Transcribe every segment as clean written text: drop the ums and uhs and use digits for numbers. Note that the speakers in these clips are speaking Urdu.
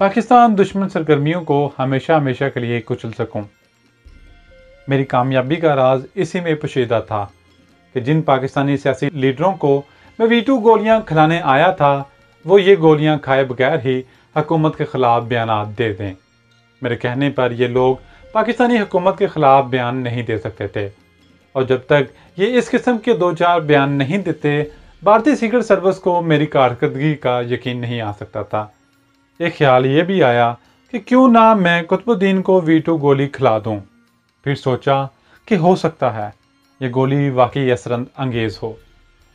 پاکستان دشمن سرگرمیوں کو ہمیشہ ہمیشہ کے لیے کچل سکوں۔ میری کامیابی کا راز اسی میں پوشیدہ تھا کہ جن پاکستانی سیاسی لیڈروں کو میں ویٹو گولیاں کھلانے آیا تھا وہ یہ گولیاں کھائے بغیر ہی حکومت کے خلاف بیانات دے دیں۔ میرے کہنے پر یہ لوگ پاکستانی حکومت کے خلاف بیان نہیں دے سکتے تھے، اور جب تک یہ اس قسم کے دو چار بیان نہیں دیتے بھارتی سیکرٹ سروس کو میری کارکردگی کا یقین نہیں آ سکتا تھا۔ ایک خیال یہ بھی آیا کہ کیوں نہ میں قطب الدین کو ویٹو گولی کھلا دوں۔ پھر سوچا کہ ہو سکتا ہے یہ گولی واقعی اثر انگیز ہو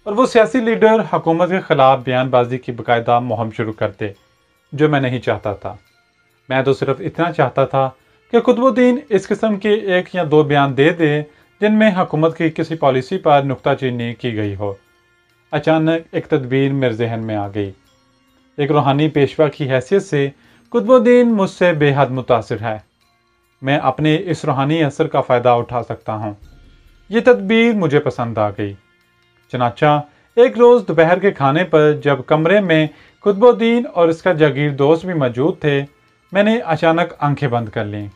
اور وہ سیاسی لیڈر حکومت کے خلاف بیان بازی کی باقاعدہ مہم شروع کرتے، جو میں نہیں چاہتا تھا۔ میں تو صرف اتنا چاہتا تھا کہ قطب الدین اس قسم کے ایک یا دو بیان دے دے جن میں حکومت کی کسی پالیسی پر نکتہ چینی کی گئی ہو۔ اچانک ایک تدبیر میرے ذہن میں آ گئی۔ ایک روحانی پیشوا کی حیثیت سے قطب الدین مجھ سے بے حد متاثر ہے۔ میں اپنے اس روحانی اثر کا فائدہ اٹھا سکتا ہوں۔ یہ تدبیر مجھے پسند آ گئی۔ چنانچہ ایک روز دوپہر کے کھانے پر جب کمرے میں قطب الدین اور اس کا جاگیر دوست بھی موجود تھے، میں نے اچانک آنکھیں بند کر لیں۔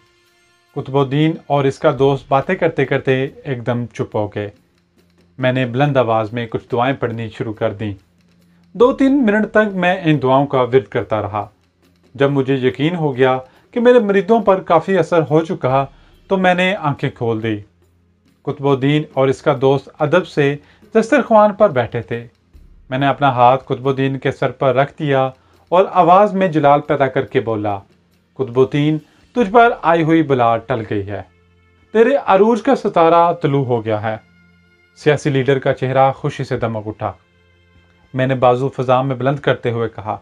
قطب الدین اور اس کا دوست باتیں کرتے کرتے ایک دم چپ ہو گئے۔ میں نے بلند آواز میں کچھ دعائیں پڑھنی شروع کر دیں۔ 2-3 منٹ تک میں ان دعاؤں کا ورد کرتا رہا۔ جب مجھے یقین ہو گیا کہ میرے مریدوں پر کافی اثر ہو چکا تو میں نے آنکھیں کھول دی۔ قطب الدین اور اس کا دوست ادب سے دسترخوان پر بیٹھے تھے۔ میں نے اپنا ہاتھ قطب الدین کے سر پر رکھ دیا اور آواز میں جلال پیدا کر کے بولا، قطب الدین، تجھ پر آئی ہوئی بلا ٹل گئی ہے۔ تیرے عروج کا ستارہ طلوع ہو گیا ہے۔ سیاسی لیڈر کا چہرہ خوشی سے دمک اٹھا۔ میں نے بازو فضا میں بلند کرتے ہوئے کہا،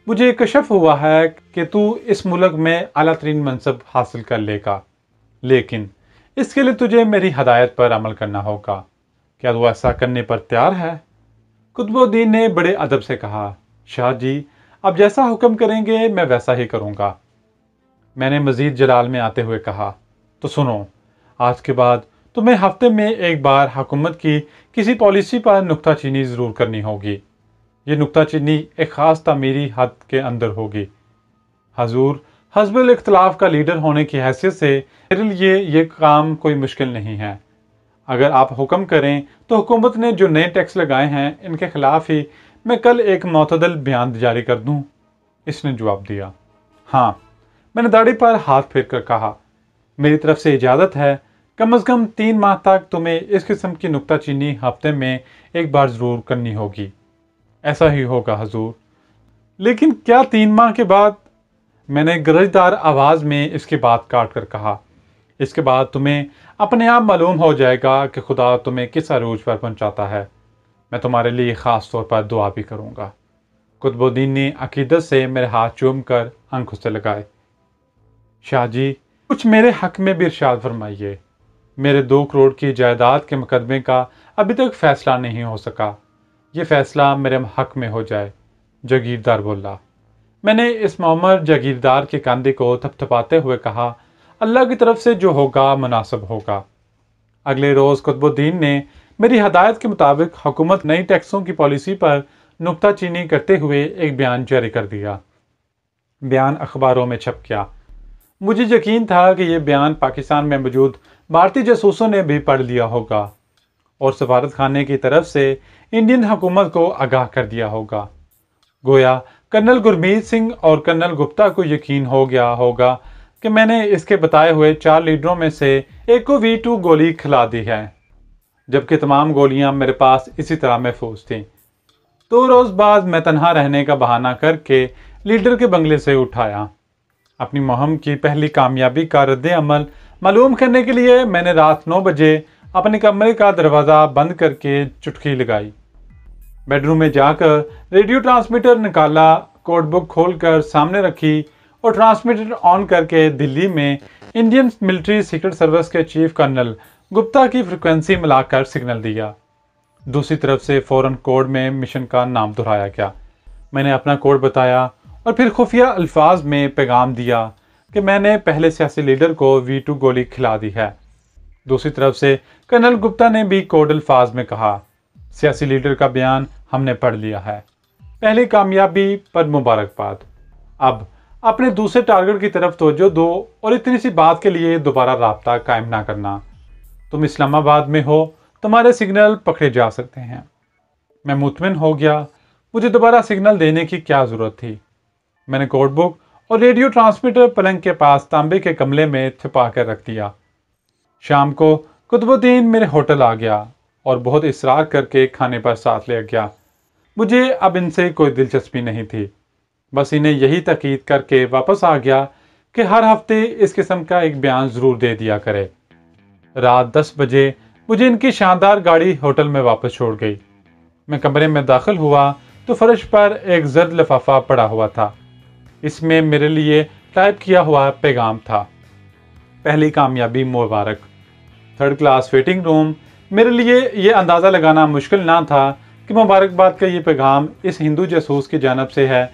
مجھے کشف ہوا ہے کہ تو اس ملک میں اعلیٰ ترین منصب حاصل کر لے گا، لیکن اس کے لیے تجھے میری ہدایت پر عمل کرنا ہوگا۔ کیا تو ایسا کرنے پر تیار ہے؟ قطب الدین نے بڑے ادب سے کہا، شاہ جی، آپ جیسا حکم کریں گے میں ویسا ہی کروں گا۔ میں نے مزید جلال میں آتے ہوئے کہا، تو سنو، آج کے بعد تمہیں ہفتے میں ایک بار حکومت کی کسی پالیسی پر نکتہ چینی ضرور کرنی ہوگی۔ یہ نکتہ چینی ایک خاص تعمیری حد کے اندر ہوگی۔ حضور، حزب الاختلاف کا لیڈر ہونے کی حیثیت سے میرے لیے یہ کام کوئی مشکل نہیں ہے۔ اگر آپ حکم کریں تو حکومت نے جو نئے ٹیکس لگائے ہیں ان کے خلاف ہی میں کل ایک معتدل بیان جاری کر دوں۔ اس نے جواب دیا، ہاں۔ میں نے داڑھی پر ہاتھ پھیر کر کہا، میری طرف سے اجازت ہے، کم از کم 3 ماہ تک تمہیں اس قسم کی نکتہ چینی ہفتے میں ایک بار ضرور کرنی ہوگی۔ ایسا ہی ہوگا حضور۔ لیکن کیا 3 ماہ کے بعد؟ میں نے گرجدار آواز میں اس کی بات کاٹ کر کہا، اس کے بعد تمہیں اپنے آپ معلوم ہو جائے گا کہ خدا تمہیں کس عروج پر پہنچاتا ہے۔ میں تمہارے لیے خاص طور پر دعا بھی کروں گا۔ قطب الدین نے عقیدت سے میرے ہاتھ چوم کر آنکھوں سے لگائے۔ شاہ جی، کچھ میرے حق میں بھی ارشاد فرمائیے۔ میرے 2 کروڑ کی جائیداد کے مقدمے کا ابھی تک فیصلہ نہیں ہو سکا۔ یہ فیصلہ میرے حق میں ہو جائے، جاگیردار بولا۔ میں نے اس معمر جاگیردار کے کاندھے کو تھپتھپاتے ہوئے کہا، اللہ کی طرف سے جو ہوگا مناسب ہوگا۔ اگلے روز قطب الدین نے میری ہدایت کے مطابق حکومت نئی ٹیکسوں کی پالیسی پر نکتہ چینی کرتے ہوئے ایک بیان جاری کر دیا۔ بیان اخباروں میں چھپ گیا۔ مجھے یقین تھا کہ یہ بیان پاکستان میں موجود بھارتی جاسوسوں نے بھی پڑھ لیا ہوگا اور سفارت خانے کی طرف سے انڈین حکومت کو آگاہ کر دیا ہوگا۔ گویا کرنل گرمیت سنگھ اور کرنل گپتا کو یقین ہو گیا ہوگا کہ میں نے اس کے بتائے ہوئے 4 لیڈروں میں سے ایک کو ویٹو گولی کھلا دی ہے، جبکہ تمام گولیاں میرے پاس اسی طرح محفوظ تھیں۔ 2 روز بعد میں تنہا رہنے کا بہانہ کر کے لیڈر کے بنگلے سے اٹھایا۔ اپنی مہم کی پہلی کامیابی کا رد عمل معلوم کرنے کے لیے میں نے رات 9 بجے اپنے کمرے کا دروازہ بند کر کے چٹکی لگائی۔ بیڈ روم میں جا کر ریڈیو ٹرانسمیٹر نکالا، کوڈ بک کھول کر سامنے رکھی اور ٹرانسمیٹر آن کر کے دلی میں انڈین ملٹری سیکرٹ سروس کے چیف کرنل گپتا کی فریکوینسی ملا کر سگنل دیا۔ دوسری طرف سے فوراً کوڈ میں مشن کا نام دہرایا گیا۔ میں نے اپنا کوڈ بتایا اور پھر خفیہ الفاظ میں پیغام دیا کہ میں نے پہلے سیاسی لیڈر کو ویٹو گولی کھلا دی ہے۔ دوسری طرف سے کرنل گپتا نے بھی کوڈ الفاظ میں کہا، سیاسی لیڈر کا بیان ہم نے پڑھ لیا ہے۔ پہلی کامیابی پر مبارکباد۔ اب اپنے دوسرے ٹارگٹ کی طرف توجہ دو اور اتنی سی بات کے لیے دوبارہ رابطہ قائم نہ کرنا۔ تم اسلام آباد میں ہو، تمہارے سگنل پکڑے جا سکتے ہیں۔ میں مطمئن ہو گیا، مجھے دوبارہ سگنل دینے کی کیا ضرورت تھی۔ میں نے کوڈ بک اور ریڈیو ٹرانسمیٹر پلنگ کے پاس تانبے کے گملے میں چھپا کر رکھ دیا۔ شام کو قطب الدین میرے ہوٹل آ گیا اور بہت اصرار کر کے کھانے پر ساتھ لے گیا۔ مجھے اب ان سے کوئی دلچسپی نہیں تھی، بس انہیں یہی تاکید کر کے واپس آ گیا کہ ہر ہفتے اس قسم کا ایک بیان ضرور دے دیا کرے۔ رات 10 بجے مجھے ان کی شاندار گاڑی ہوٹل میں واپس چھوڑ گئی۔ میں کمرے میں داخل ہوا تو فرش پر ایک زرد لفافہ پڑا ہوا تھا۔ اس میں میرے لیے ٹائپ کیا ہوا پیغام تھا: پہلی کامیابی مبارک، 3rd کلاس ویٹنگ روم۔ میرے لیے یہ اندازہ لگانا مشکل نہ تھا کہ مبارکباد کا یہ پیغام اس ہندو جاسوس کی جانب سے ہے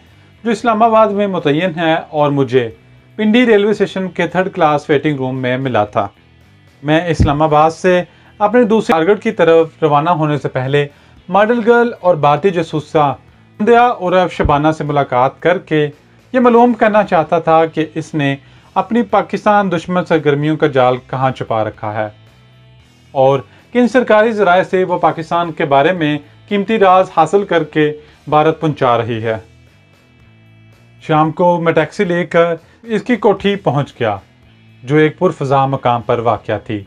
جو اسلام آباد میں متعین ہے اور مجھے پنڈی ریلوے اسٹیشن کے 3rd کلاس ویٹنگ روم میں ملا تھا۔ میں اسلام آباد سے اپنے دوسرے ٹارگٹ کی طرف روانہ ہونے سے پہلے ماڈل گرل اور بھارتی جاسوسہ سندھیا عرف شبانہ سے ملاقات کر کے یہ معلوم کرنا چاہتا تھا کہ اس نے اپنی پاکستان دشمن سرگرمیوں کا جال کہاں چھپا رکھا ہے اور کن سرکاری ذرائع سے وہ پاکستان کے بارے میں قیمتی راز حاصل کر کے بھارت پہنچا رہی ہے۔ شام کو میں ٹیکسی لے کر اس کی کوٹھی پہنچ گیا جو ایک پرفضا مقام پر واقع تھی۔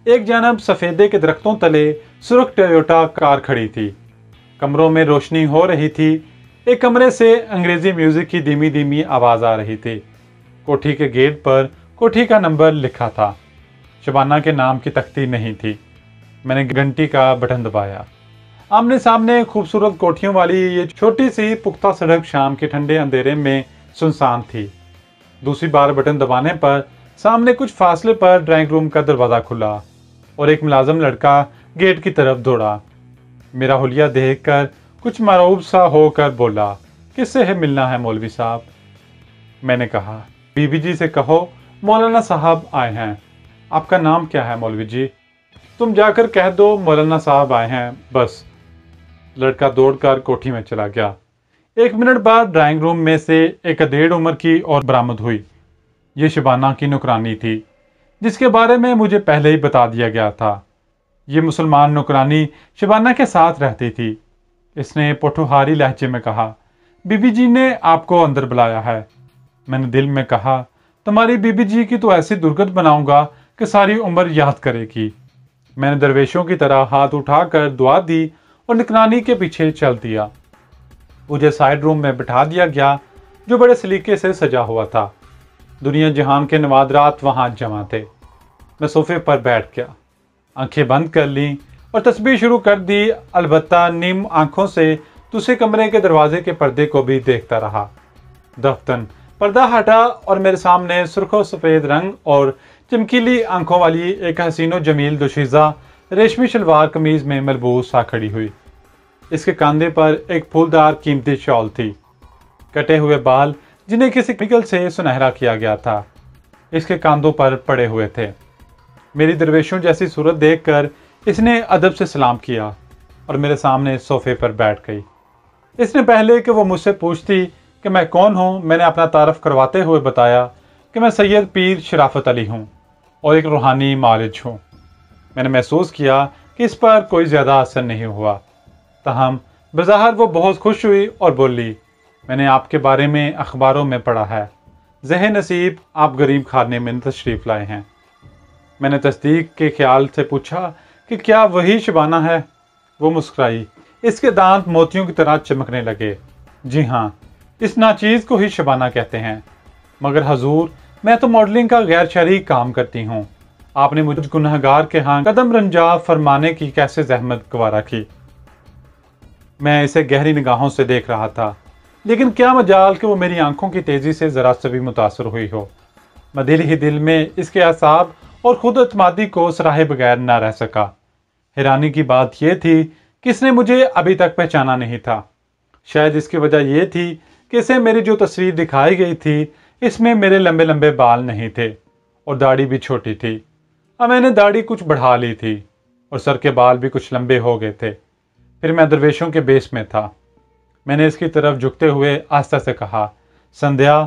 ایک جانب سفیدے کے درختوں تلے سرخ ٹویوٹا کار کھڑی تھی۔ کمروں میں روشنی ہو رہی تھی۔ ایک کمرے سے انگریزی میوزک کی دھیمی دھیمی آواز آ رہی تھی۔ کوٹھی کے گیٹ پر کوٹھی کا نمبر لکھا تھا۔ شبانہ کے نام کی تختی نہیں تھی۔ میں نے گھنٹی کا بٹن دبایا۔ آمنے سامنے خوبصورت کوٹھیوں والی یہ چھوٹی سی پختہ سڑک شام کے ٹھنڈے اندھیرے میں سنسان تھی۔ دوسری بار بٹن دبانے پر سامنے کچھ فاصلے پر ڈرائنگ روم کا دروازہ کھلا اور ایک ملازم لڑکا گیٹ کی طرف دوڑا۔ میرا حلیہ دیکھ کر کچھ مرعوب سا ہو کر بولا: کس سے ہے ملنا ہے مولوی صاحب؟ میں نے کہا: بی بی جی سے کہو مولانا صاحب آئے ہیں۔ آپ کا نام کیا ہے مولوی جی؟ تم جا کر کہہ دو مولانا صاحب آئے ہیں بس۔ لڑکا دوڑ کر کوٹھی میں چلا گیا۔ 1 منٹ بعد ڈرائنگ روم میں سے ایک ادھیڑ عمر کی اور برآمد ہوئی۔ یہ شبانہ کی نوکرانی تھی جس کے بارے میں مجھے پہلے ہی بتا دیا گیا تھا۔ یہ مسلمان نوکرانی شبانہ کے ساتھ رہتی تھی۔ اس نے پوٹھوہاری لہجے میں کہا: بی بی جی نے آپ کو اندر بلایا ہے۔ میں نے دل میں کہا: تمہاری بی بی جی کی تو ایسی درگت بناؤں گا کہ ساری عمر یاد کرے گی۔ میں نے درویشوں کی طرح ہاتھ اٹھا کر دعا دی اور نگرانی کے پیچھے چل دیا۔ مجھے سائیڈ روم میں بٹھا دیا گیا جو بڑے سلیقے سے سجا ہوا تھا۔ دنیا جہان کے نوادرات وہاں جمع تھے۔ میں صوفے پر بیٹھ گیا، آنکھیں بند کر لیں اور تسبیح شروع کر دی، البتہ نیم آنکھوں سے دوسرے کمرے کے دروازے کے پردے کو بھی دیکھتا رہا۔ دفتن پردہ ہٹا اور میرے سامنے سرخ و سفید رنگ اور چمکیلی آنکھوں والی ایک حسین و جمیل دوشیزہ ریشمی شلوار قمیض میں ملبوس آ کھڑی ہوئی۔ اس کے کاندھے پر ایک پھولدار قیمتی شال تھی۔ کٹے ہوئے بال جنہیں کسی کیمیکل سے سنہرا کیا گیا تھا اس کے کاندھوں پر پڑے ہوئے تھے۔ میری درویشوں جیسی صورت دیکھ کر اس نے ادب سے سلام کیا اور میرے سامنے صوفے پر بیٹھ گئی۔ اس نے پہلے کہ وہ مجھ سے پوچھتی کہ میں کون ہوں، میں نے اپنا تعارف کرواتے ہوئے بتایا کہ میں سید پیر شرافت علی ہوں اور ایک روحانی معالج ہوں۔ میں نے محسوس کیا کہ اس پر کوئی زیادہ اثر نہیں ہوا، تاہم بظاہر وہ بہت خوش ہوئی اور بولی: میں نے آپ کے بارے میں اخباروں میں پڑھا ہے، ذہن نصیب آپ غریب خانے میں تشریف لائے ہیں۔ میں نے تصدیق کے خیال سے پوچھا کہ کیا وہی شبانہ ہے؟ وہ مسکرائی۔ اس کے دانت موتیوں کی طرح چمکنے لگے۔ جی ہاں، اس ناچیز کو ہی شبانہ کہتے ہیں، مگر حضور میں تو ماڈلنگ کا غیر شرعی کام کرتی ہوں۔ آپ نے مجھ گنہگار کے ہاں قدم رنجا فرمانے کی کیسے زحمت گوارا کی۔ میں اسے گہری نگاہوں سے دیکھ رہا تھا، لیکن کیا مجال کہ وہ میری آنکھوں کی تیزی سے ذرا سے بھی متاثر ہوئی ہو۔ میں دل ہی دل میں اس کے اعصاب اور خود اعتمادی کو سراہے بغیر نہ رہ سکا۔ حیرانی کی بات یہ تھی کہ اس نے مجھے ابھی تک پہچانا نہیں تھا۔ شاید اس کی وجہ یہ تھی کہ اسے میری جو تصویر دکھائی گئی تھی اس میں میرے لمبے لمبے بال نہیں تھے اور داڑھی بھی چھوٹی تھی۔ اب میں نے داڑھی کچھ بڑھا لی تھی اور سر کے بال بھی کچھ لمبے ہو گئے تھے۔ پھر میں درویشوں کے بیس میں تھا۔ میں نے اس کی طرف جھکتے ہوئے آہستہ سے کہا: سندھیا،